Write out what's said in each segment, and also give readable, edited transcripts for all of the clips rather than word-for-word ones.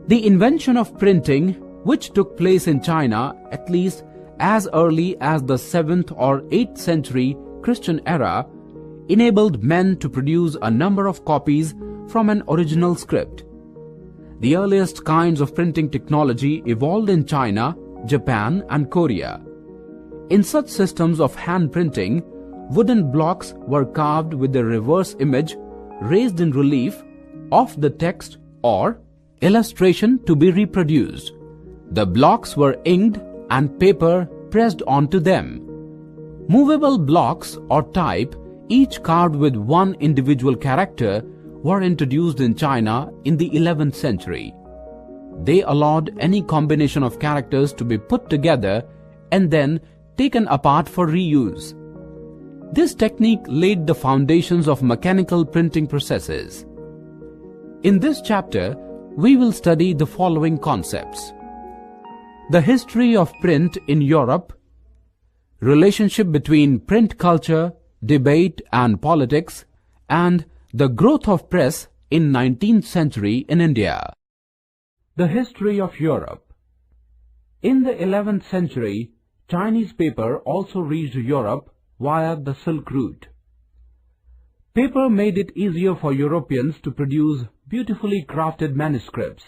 The invention of printing, which took place in China at least as early as the 7th or 8th century Christian era, enabled men to produce a number of copies from an original script. The earliest kinds of printing technology evolved in China, Japan, and Korea. In such systems of hand printing, wooden blocks were carved with the reverse image raised in relief of the text or illustration to be reproduced. The blocks were inked and paper pressed onto them. Movable blocks or type, each carved with one individual character, were introduced in China in the 11th century. They allowed any combination of characters to be put together and then taken apart for reuse. This technique laid the foundations of mechanical printing processes. In this chapter, we will study the following concepts: the history of print in Europe, relationship between print culture, debate and politics, and the growth of press in 19th century in India. The history of Europe. In the 11th century, Chinese paper also reached Europe via the Silk Route. Paper made it easier for Europeans to produce beautifully crafted manuscripts.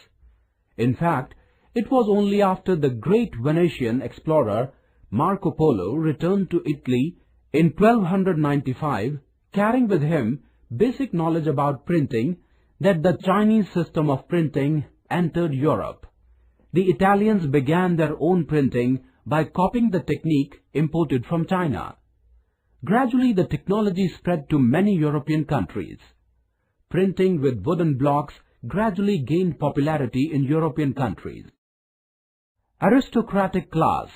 In fact, it was only after the great Venetian explorer Marco Polo returned to Italy in 1295, carrying with him basic knowledge about printing, that the Chinese system of printing entered Europe. The Italians began their own printing by copying the technique imported from China. Gradually, the technology spread to many European countries. Printing with wooden blocks gradually gained popularity in European countries. Aristocratic class.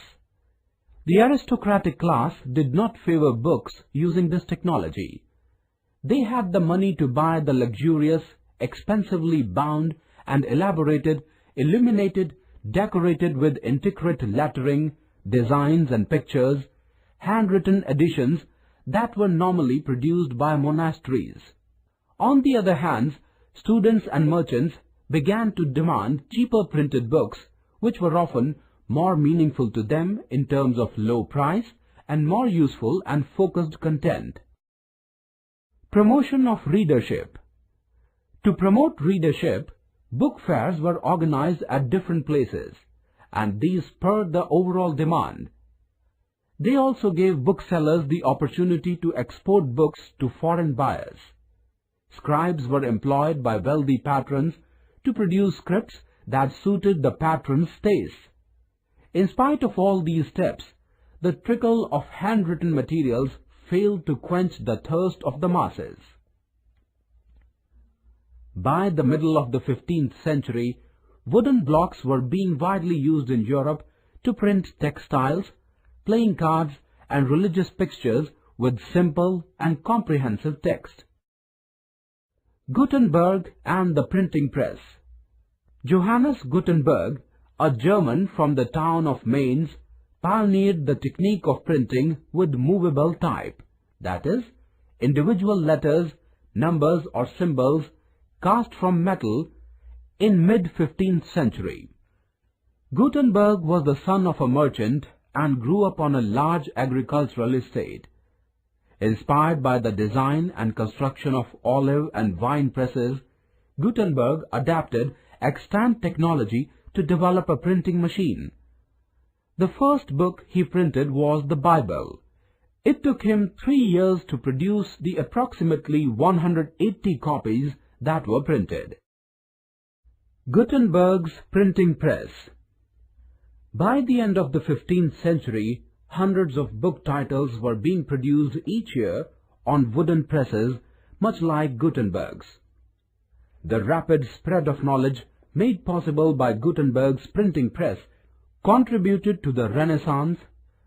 The aristocratic class did not favor books using this technology. They had the money to buy the luxurious, expensively bound and elaborated, illuminated, decorated with intricate lettering, designs and pictures, handwritten editions that were normally produced by monasteries. On the other hand, students and merchants began to demand cheaper printed books, which were often more meaningful to them in terms of low price and more useful and focused content. Promotion of readership. To promote readership, book fairs were organized at different places, and these spurred the overall demand. They also gave booksellers the opportunity to export books to foreign buyers. Scribes were employed by wealthy patrons to produce scripts that suited the patron's taste. In spite of all these steps, the trickle of handwritten materials failed to quench the thirst of the masses. By the middle of the 15th century, wooden blocks were being widely used in Europe to print textiles, playing cards, and religious pictures with simple and comprehensive text. Gutenberg and the printing press. Johannes Gutenberg, a German from the town of Mainz, pioneered the technique of printing with movable type, that is, individual letters, numbers or symbols cast from metal, in mid-15th century. Gutenberg was the son of a merchant and grew up on a large agricultural estate. Inspired by the design and construction of olive and wine presses, Gutenberg adapted extant technology to develop a printing machine. The first book he printed was the Bible. It took him 3 years to produce the approximately 180 copies that were printed. Gutenberg's printing press. By the end of the 15th century, hundreds of book titles were being produced each year on wooden presses, much like Gutenberg's. The rapid spread of knowledge made possible by Gutenberg's printing press contributed to the Renaissance,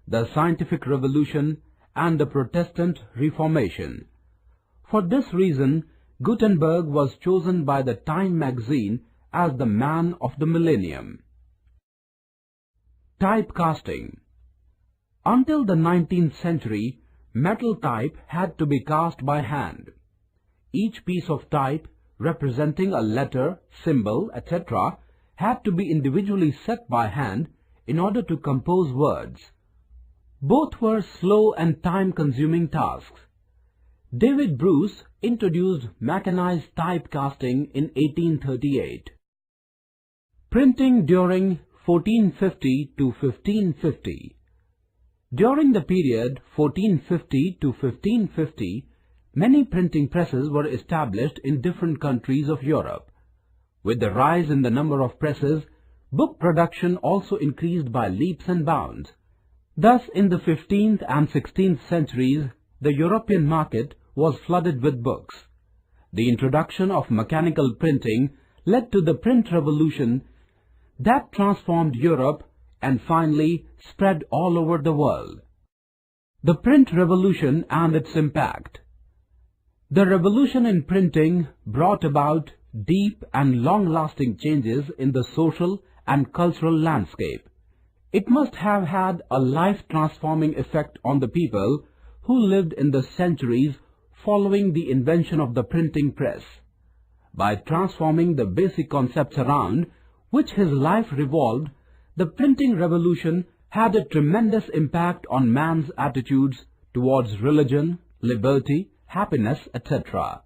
the Scientific Revolution, and the Protestant Reformation. For this reason, Gutenberg was chosen by the Time magazine as the man of the millennium. Typecasting. Until the 19th century, metal type had to be cast by hand. each piece of type representing a letter, symbol, etc. had to be individually set by hand in order to compose words. Both were slow and time-consuming tasks. David Bruce introduced mechanized typecasting in 1838. Printing during 1450 to 1550. During the period 1450 to 1550, many printing presses were established in different countries of Europe. With the rise in the number of presses, book production also increased by leaps and bounds. Thus, in the 15th and 16th centuries, the European market was flooded with books. The introduction of mechanical printing led to the print revolution that transformed Europe and finally spread all over the world. The print revolution and its impact. The revolution in printing brought about deep and long-lasting changes in the social and cultural landscape. It must have had a life-transforming effect on the people who lived in the centuries following the invention of the printing press. By transforming the basic concepts around which his life revolved, the printing revolution had a tremendous impact on man's attitudes towards religion, liberty, happiness, etc.